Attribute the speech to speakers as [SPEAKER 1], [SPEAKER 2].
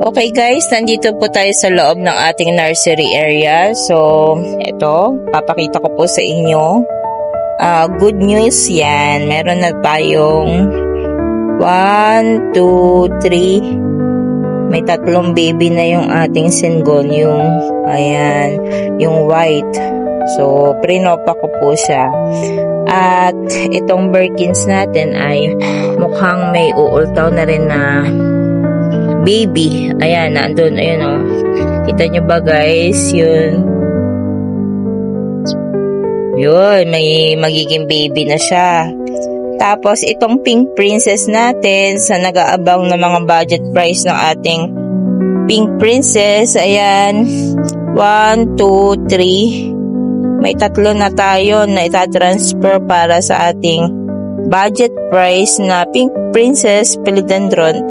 [SPEAKER 1] Okay guys, nandito po tayo sa loob ng ating nursery area. So, ito, papakita ko po sa inyo. Good news yan. Meron na tayong 1, 2, 3. May 3 baby na yung ating syngonium. Ayan, yung white. So, prinopa ko po siya. At itong Birkins natin ay mukhang may uultaw na rin na baby. Ayan, nandun. Ayan o. Kita nyo ba guys? Yun. Yun, may magiging baby na siya. Tapos, itong Pink Princess natin sa nag-aabang na mga budget price ng ating Pink Princess. Ayan. 1, 2, 3. May 3 na tayo na itatransfer para sa ating budget price na Pink Princess Philodendron.